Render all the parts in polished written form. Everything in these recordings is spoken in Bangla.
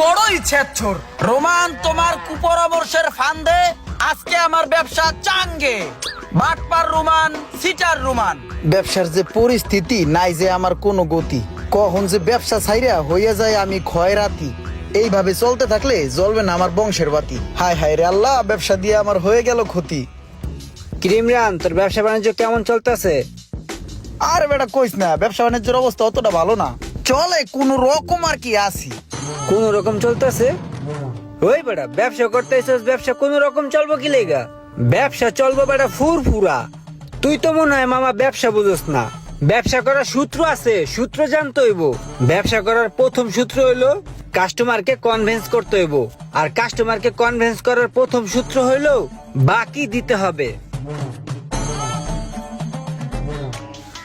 বড়ই ছেচ্ছর। রোমান, তোমার কুপরামর্শের ফান্দে আজকে আমার ব্যবসা চাঙ্গে। বাটপার রোমান, সিটার রোমান। ব্যবসার যে পরিস্থিতি নাই, যে আমার কোনো গতি, কখন যে ব্যবসা ছাইরা হইয়া যায় আমি খয়রাতি। এইভাবে চলতে থাকলে জ্বলবে না আমার বংশের বাতি। হায় হায় রে আল্লাহ, ব্যবসা দিয়ে আমার হয়ে গেল ক্ষতি। ইমরান, তোর ব্যবসা বাণিজ্য কেমন চলতেছে? আর বেটা কইস না, ব্যবসা বাণিজ্যের অবস্থা অতটা ভালো না, চলে কোন রকম আর কি আছি। কোন রকম চলতেছে? ওই বেটা, ব্যবসা করতেছিস, ব্যবসা কোন রকম চলবো কি লেগা? ব্যবসা চলবো বেটা ফুরফুরা। তুই তো মনে হয় মামা ব্যবসা বুঝোস না। ব্যবসা করার সূত্র আছে, সূত্র জানতে হইব। ব্যবসা করার প্রথম সূত্র হইলো কাস্টমারকে কনভিন্স করতে হইব। আর কাস্টমারকে কনভিন্স করার প্রথম সূত্র হইলো বাকি দিতে হবে।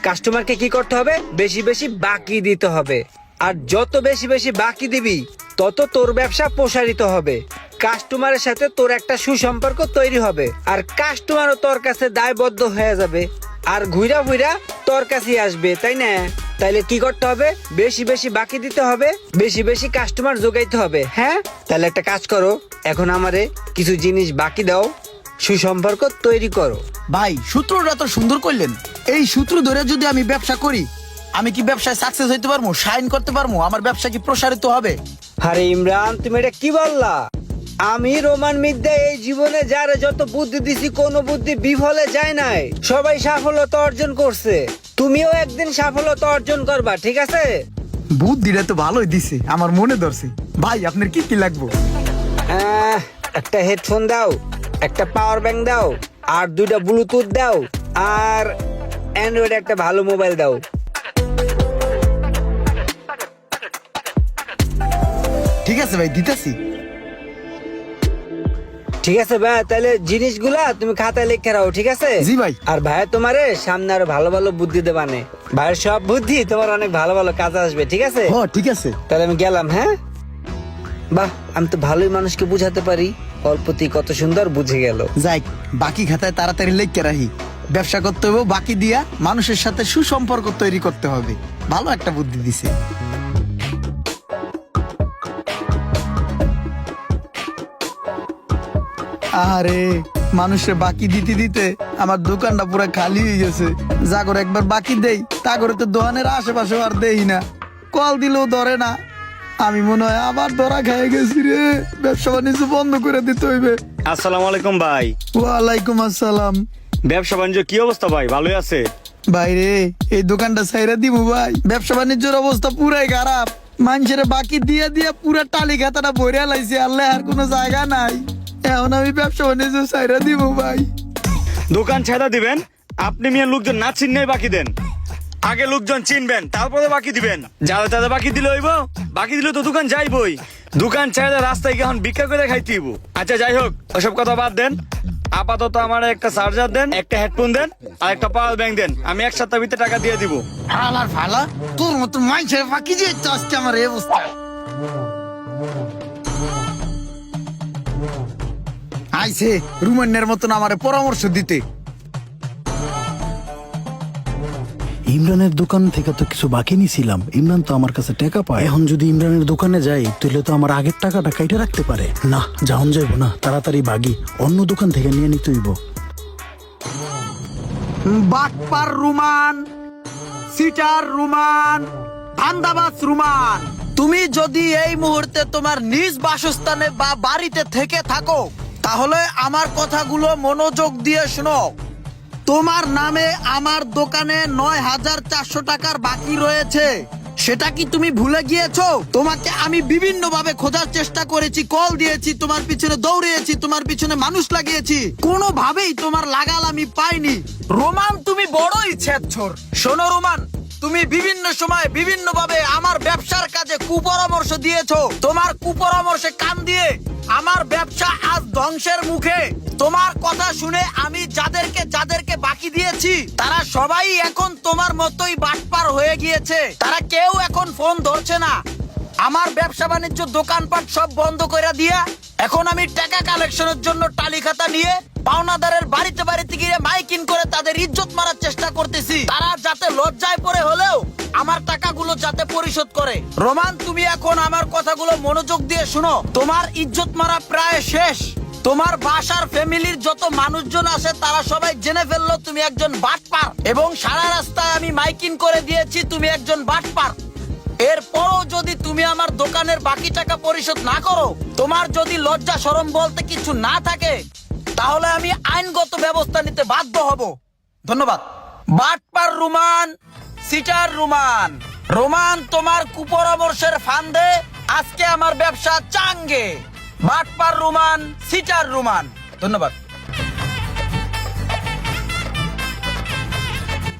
কাস্টমারকে কি করতে হবে? বেশি বেশি বাকি দিতে হবে। আর যত বেশি বেশি বাকি দিবি তত তোর ব্যবসা প্রসারিত হবে। কাস্টমারের সাথে তোর একটা সুসম্পর্ক তৈরি হবে, আর কাস্টমারও তোর কাছে দায়বদ্ধ হয়ে যাবে, আর ঘুরা ঘুরা তোর কাছেই আসবে, তাই না? তাইলে কি করতে হবে? বেশি বেশি বাকি দিতে হবে, বেশি বেশি কাস্টমার যোগাইতে হবে। হ্যাঁ, তাহলে একটা কাজ করো, এখন আমারে কিছু জিনিস বাকি দাও, সুসম্পর্ক তৈরি করো। ভাই, সূত্রটা তো সুন্দর করলেন। এই সূত্র ধরে যদি আমি ব্যবসা করি, আমি কি ব্যবসায় সাকসেস হইতে পারবো, শাইন করতে পারবো, আমার ব্যবসা কি প্রসারিত হবে? আরে ইমরান, তুমি এটা কি বললা? আমি রোমান মিদ্যা এই জীবনে যারা যত বুদ্ধি দিছি, কোনো বুদ্ধি বিফলে যায় নাই। সবাই সাফল্যতা অর্জন করছে। তুমিও একদিন সাফল্যতা অর্জন করবা, ঠিক আছে? বুদ্ধিটা তো ভালোই দিছে, আমার মনে ধরছে। ভাই, আপনার কি কি লাগবে? একটা হেডফোন দাও, একটা পাওয়ার ব্যাংক দাও, আর দুইটা ব্লুটুথ দাও, আর অ্যান্ড্রয়েড একটা ভালো মোবাইল দাও। ঠিক আছে ভাই, দিতেছি। ঠিক আছে ভাই, তাহলে জিনিসগুলা তুমি খাতায় লিখে রাখো, ঠিক আছে? জি ভাই। আর ভাই তোমারে সামনে আরো ভালো ভালো বুদ্ধি দেবানে। ভাইয়ের সব বুদ্ধি তোমার অনেক ভালো ভালো কাজে আসবে, ঠিক আছে? হ, ঠিক আছে। তাহলে আমি গেলাম। হ্যাঁ, বাহ, আমি তো ভালোই মানুষকে বুঝাতে পারি। অল্পতেই কত সুন্দর বুঝে গেল। যাই, বাকি খাতায় তাড়াতাড়ি লিখে রাখি। ব্যবসা করতে হবে বাকি দিয়া, মানুষের সাথে সুসম্পর্ক তৈরি করতে হবে। ভালো একটা বুদ্ধি দিছে। আরে, মানুষের বাকি দিতে দিতে আমার দোকানটা পুরো খালি হয়ে গেছে। যা করে একবার বাকি দেই, তা করে তো দোকানের আশেপাশে আর দেই না। কল দিলেও ধরে না। আমি মনে হয় আবার ধরা খেয়ে গেছি রে। ব্যবসা বাণিজ্য বন্ধ করে দিতে হইবে। আসসালামু আলাইকুম ভাই। ওয়ালাইকুম আসসালাম। ব্যবসা বাণিজ্য কি অবস্থা ভাই? ভালোই আছে? ভাই রে, এই দোকানটা ছাইরা দিবো ভাই। ব্যবসা বাণিজ্যের অবস্থা পুরাই খারাপ। মানুষের বাকি দিয়ে দিয়ে পুরা টালি খাতাটা ভরে লাইছে। আল্লাহ, আর কোনো জায়গা নাই। এখন আমি ব্যবসা বাণিজ্য ছাইরা দিব ভাই। দোকান ছেড়া দিবেন? আপনি মিয়া লোকজন না চিনলেই বাকি দেন। আগে লোকজন চিনবেন, তারপরে বাকি দিবেন। যারা যারা বাকি দিলে হইব, বাকি দিলে তো দোকান যাইবই। দোকান ছেড়ে রাস্তায় গিয়ে এখন ভিক্ষা করে খাইতে হইব। আচ্ছা, যাই হোক, ওসব কথা বাদ দেন। আপাতত আমার একটা চার্জার দেন, একটা হেডফোন দেন, আর একটা পাওয়ার ব্যাংক দেন। আমি এক সপ্তাহ ভিতরে টাকা দিয়ে দিব। ফালার ফালা, তোর মতো মানুষের বাকি দিয়ে তো আজকে আমার এই অবস্থা। আইছে রুমান্নের মতন আমারে পরামর্শ দিতে। ইমরানের দোকান থেকে তো কিছু বাকি নিছিলাম। ইমরান তো আমার কাছে টাকা পায়। এখন যদি ইমরানের দোকানে যাই, তাহলে তো আমার আগের টাকাটা কাইটে রাখতে পারে। না, যাওন যাইব না, তাড়াতাড়ি ভাগি, অন্য দোকান থেকে নিয়ে নিতে হইব। বাটপার রুমান, সিটার রুমান, ধান্দাবাজ রুমান, তুমি যদি এই মুহূর্তে তোমার নিজ বাসস্থানে বা বাড়িতে থেকে থাকো, তাহলে আমার কথাগুলো মনোযোগ দিয়ে শোনো। তোমার নামে আমার দোকানে ৯,৪০০ টাকার বাকি রয়েছে। সেটা কি তুমি ভুলে গিয়েছো? তোমাকে আমি বিভিন্ন ভাবে খোঁজার চেষ্টা করেছি, কল দিয়েছি, তোমার পিছনে দৌড়িয়েছি, তোমার পিছনে মানুষ লাগিয়েছি, কোনোভাবেই তোমার লাগাল আমি পাইনি। রোমান, তুমি বড়ই ছেচ্ছর। শোনো রোমান, তুমি বিভিন্ন সময় বিভিন্ন ভাবে আমার ব্যবসার কাজে কুপরামর্শ দিয়েছো। তোমার কুপরামর্শে কান দিয়ে আমার ব্যবসা আজ ধ্বংসের মুখে। তোমার কথা শুনে আমি যাদেরকে বাকি দিয়েছি, তারা সবাই এখন তোমার মতোই বাটপার হয়ে গিয়েছে। তারা কেউ এখন ফোন ধরছে না। আমার ব্যবসা বাণিজ্য দোকানপাট সব বন্ধ করে দিয়া এখন আমি টাকা কালেকশনের জন্য টালি খাতা নিয়ে পাওনাদারের বাড়িতে বাড়িতে গিয়ে মাইকিং করে তাদের ইজ্জত মারার চেষ্টা করতেছি, তারা যাতে লজ্জায় পড়ে হলেও আমার টাকাগুলো যাতে পরিশোধ করে। রোমান, তুমি এখন আমার কথাগুলো মনোযোগ দিয়ে শুনো। তোমার ইজ্জত মারা প্রায় শেষ। তোমার বাসার ফ্যামিলির যত মানুষজন আছে তারা সবাই জেনে ফেললো তুমি একজন বাটপার, এবং সারা রাস্তায় আমি মাইকিং করে দিয়েছি তুমি একজন বাটপার। এরপরও যদি তুমি আমার দোকানের বাকি টাকা পরিশোধ না করো, তোমার যদি লজ্জা শরম বলতে কিছু না থাকে, তাহলে আমি আইনগত ব্যবস্থা নিতে বাধ্য হব। ধন্যবাদ। বাটপার রুমান, সিটার রুমান। রোমান, তোমার কুপরামর্শের ফান্দে আজকে আমার ব্যবসা চাঙ্গে। বাটপার রুমান, সিটার রুমান। ধন্যবাদ।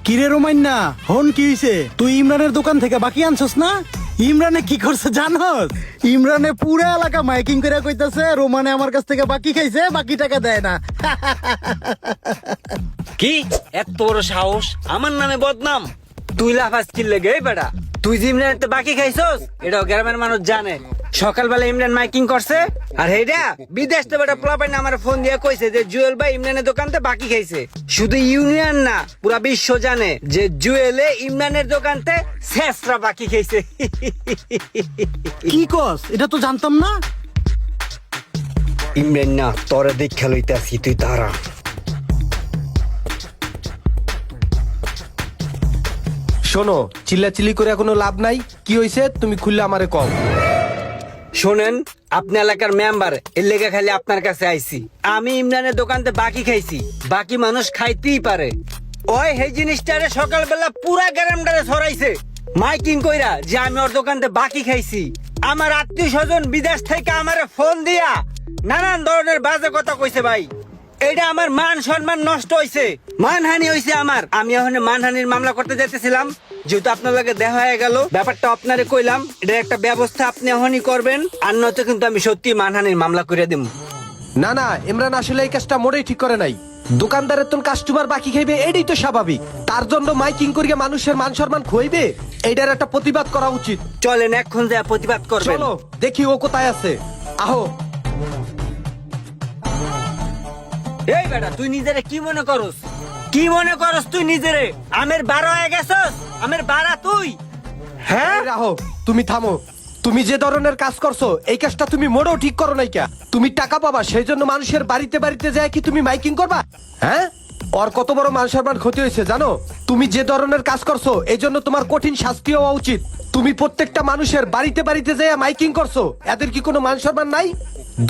কিরে রোমাইন্না, হন কি হইছে? তুই ইমরানের দোকান থেকে বাকি আনছস না? ইমরানে কি করছে জানোস? ইমরানে পুরো এলাকা মাইকিং করে কইতাছে রোমানে আমার কাছ থেকে বাকি খাইছে, বাকি টাকা দেয় না। কি এত বড় সাহস, আমার নামে বদনাম? তুই লাফাস কি লেগে বেটা? তুই যে ইমরানের তো বাকি খাইছস এটাও গ্রামের মানুষ জানে। সকালবেলা ইমরান মাইকিং করছে, আর হেডা বিদেশ থেকে বেটা পোলাপাইন আমার ফোন দিয়ে কইছে যে জুয়েল ভাই ইমরানের দোকানতে বাকি খাইছে। শুধু ইউনিয়ন না, পুরা বিশ্ব জানে যে জুয়েলে ইমরানের দোকানতে শেষরা বাকি খাইছে। কি কস? এটা তো জানতাম না। ইমরান না, তোরে দেখা লইতাছি, তুই তারা। শোনো, চিল্লাচিল্লি করে কোনো লাভ নাই। কি হইছে তুমি খুললে আমারে কও। শোনেন, আপনি এলাকার মেম্বার, এর লেগে খালি আপনার কাছে আইছি। আমি ইমরানের দোকানতে বাকি খাইছি, বাকি মানুষ খাইতেই পারে। ওই এই জিনিসটারে সকালবেলা পুরা গ্রামটারে ছড়াইছে মাইকিং কইরা যে আমি ওর দোকানতে বাকি খাইছি। আমার আত্মীয় স্বজন বিদেশ থেকে আমারে ফোন দিয়া নানান ধরনের বাজে কথা কইছে ভাই। এটা আমার মান সম্মান নষ্ট হইছে, মানহানি হইছে আমার। আমি এখন মানহানির মামলা করতে যাইতেছিলাম, যেহেতু আপনার লগে দেখা হয়ে গেল, ব্যাপারটা আপনারে কইলাম, এটার একটা ব্যবস্থা আপনি এখনই করবেন, আর নয়তো কিন্তু আমি সত্যি মানহানির মামলা করে দিব। না না, ইমরান আসলে এই কাজটা মোটেই ঠিক করে নাই। দোকানদারের তো কাস্টমার বাকি খাইবে, এটাই তো স্বাভাবিক। তার জন্য মাইকিং করিয়ে মানুষের মান সম্মান খুইবে, এইটার একটা প্রতিবাদ করা উচিত। চলেন এখন যা প্রতিবাদ করবেন। চলো দেখি ও কোথায় আছে। আহো। এই বেটা, তুই নিজেরে কি মনে করস? কি মনে করস তুই নিজেরে? আমের বাড়া হয়ে গেছস? আমের বাড়া তুই? হ্যাঁ, এই রাহো, তুমি থামো। তুমি যে ধরনের কাজ করছো এই কাজটা তুমি মোটেও ঠিক করো নাই। কা তুমি টাকা পাবা সেই জন্য মানুষের বাড়িতে বাড়িতে যায় কি তুমি মাইকিং করবা? হ্যাঁ, ওর কত বড় মান সম্মান ক্ষতি হয়েছে জানো? তুমি যে ধরনের কাজ করছো এই জন্য তোমার কঠিন শাস্তি হওয়া উচিত। তুমি প্রত্যেকটা মানুষের বাড়িতে বাড়িতে যায় মাইকিং করছো, এদের কি কোনো মান সম্মান নাই?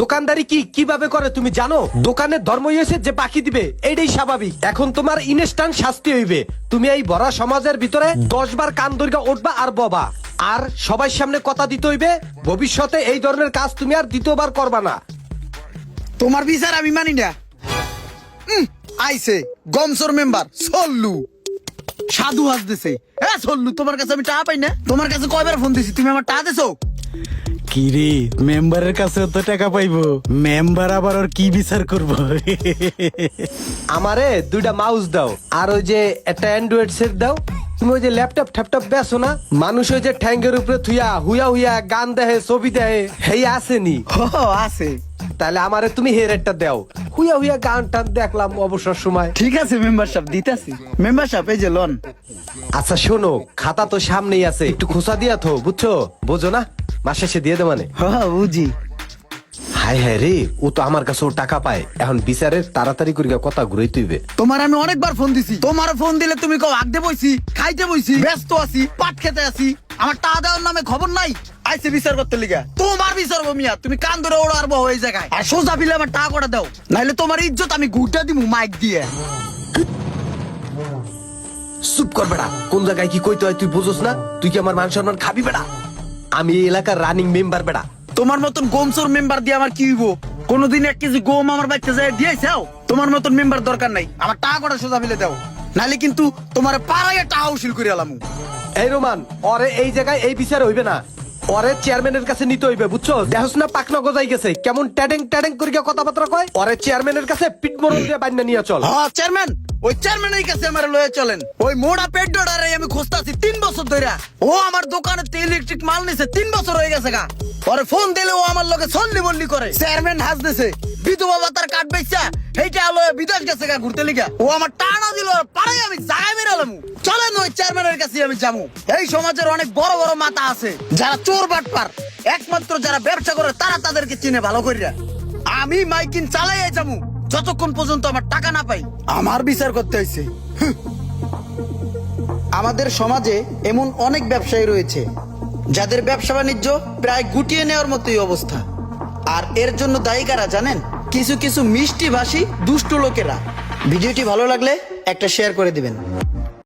দোকানদারি কি কিভাবে করে তুমি জানো? দোকানের ধর্ম হয়েছে যে বাকি দিবে, এইটাই স্বাভাবিক। এখন তোমার ইনস্ট্যান্ট শাস্তি হইবে। তুমি এই ভরা সমাজের ভিতরে 10 বার কান দৈর্ঘ্য উঠবা আর ববা, আর সবার সামনে কথা দিতে হইবে ভবিষ্যতে এই ধরনের কাজ তুমি আর দ্বিতীয়বার করবা না। তোমার বিচার আমি মানি না। আইছে গমসর মেম্বার সল্লু, সাধু হাসতেছে। হ্যাঁ সল্লু, তোমার কাছে আমি টাকা পাই না? তোমার কাছে কয়বার ফোন দিছি, তুমি আমার টাকা দিছো? কিরে, মেম্বারের কাছে তো টাকা পাইবো, মেম্বার আবার ওর কি বিচার করবো? আমারে 2টা মাউস দাও, আর ওই যে একটা অ্যান্ড্রয়েড সেট দাও। তুমি ওই যে ল্যাপটপ ট্যাপটপ বেছো না, মানুষ ওই যে ঠ্যাঙ্গের উপরে থুইয়া হুইয়া হুইয়া গান দেহে ছবি দেহে, হেই আসেনি? ও আছে। তাহলে আমারে তুমি হেরেটটা দাও, হুইয়া হুইয়া গান টান দেখলাম অবসর সময়। ঠিক আছে মেম্বারশিপ দিতাছি। মেম্বারশিপ এই যে লোন। আচ্ছা শোনো, খাতা তো সামনেই আছে, একটু খোসা দিয়া থো, বুঝছো? বোঝো না, মাস শেষে দিয়ে দে মানে। বুঝি। হায় হায় রে, ও তো আমার কাছেও টাকা পায়। এখন বিচারের তাড়াতাড়ি করে কথা ঘুরে তুইবে। তোমার আমি অনেকবার ফোন দিছি, তোমার ফোন দিলে তুমি কও আগতে বইছি, খাইতে বইছি, ব্যস্ত আছি, পাট খেতে আছি, আমার টাকা দেওয়ার নামে খবর নাই। আইছে বিচার করতে লিগা। তোমার বিচার মিয়া, তুমি কান ধরে ওড় আরবো হয়ে জায়গায়, আর সোজা বিলে আমার টাকা কটা দাও, নাইলে তোমার ইজ্জত আমি গুটা দিমু মাইক দিয়ে। চুপ কর বেড়া, কোন জায়গায় কি কইতে হয় তুই বুঝোস না? তুই কি আমার মান সম্মান খাবি বেড়া? আমি এই এলাকার রানিং মেম্বার বেড়া। তোমার মতন গোমসর মেম্বার দিয়ে আমার কি হইব? কোনদিন 1 কেজি গম আমার বাচ্চা যায় দিয়েছাও? তোমার মতন মেম্বার দরকার নাই, আমার টাকা কটা সোজা বিলে দাও, নাইলে কিন্তু তোমার পাড়ায় টাকা উসিল করে আলামু। এই রোমান, ওরে এই জায়গায় এই বিচার হইবে না, ওরে চেয়ারম্যানের কাছে নিতে হইবে, বুঝছো? দেখোস না পাকনা গজাই গেছে, কেমন ট্যাডেং ট্যাডেং করে কথাবার্তা কয়। ওরে চেয়ারম্যানের কাছে পিট মরল দিয়ে বাইনা নিয়ে চল। হ্যাঁ চেয়ারম্যান, ওই চেয়ারম্যানের কাছে আমার লয়ে চলেন। ওই মোড়া পেট ডোডারে আমি খুঁজতাছি 3 বছর ধরে। ও আমার দোকানে ইলেকট্রিক মাল নিছে 3 বছর হয়ে গেছে গা। ওরে ফোন দিলে ও আমার লগে সল্লি বল্লি করে। চেয়ারম্যান হাসতেছে, বিধবা ভাতার কার্ড বেচা এইটা হলো বিদেশ গেছে গা ঘুরতে লিগা। ও আমার টানা দিল পারে আমি জায়গায় বেরালাম। চলেন ওই চেয়ারম্যানের কাছে আমি যাবো। এই সমাজের অনেক বড় বড় মাথা আছে যারা চোর বাটপার, একমাত্র যারা ব্যবসা করে তারা তাদেরকে চিনে ভালো করিয়া। আমি মাইকিন চালাই যাবো যতক্ষণ পর্যন্ত আমার টাকা না পাই। আমার বিচার করতে হয়েছে। আমাদের সমাজে এমন অনেক ব্যবসায়ী রয়েছে যাদের ব্যবসা বাণিজ্য প্রায় গুটিয়ে নেওয়ার মতোই অবস্থা। আর এর জন্য দায়ী কারা জানেন? কিছু কিছু মিষ্টি ভাষী দুষ্ট লোকেরা। ভিডিওটি ভালো লাগলে একটা শেয়ার করে দিবেন।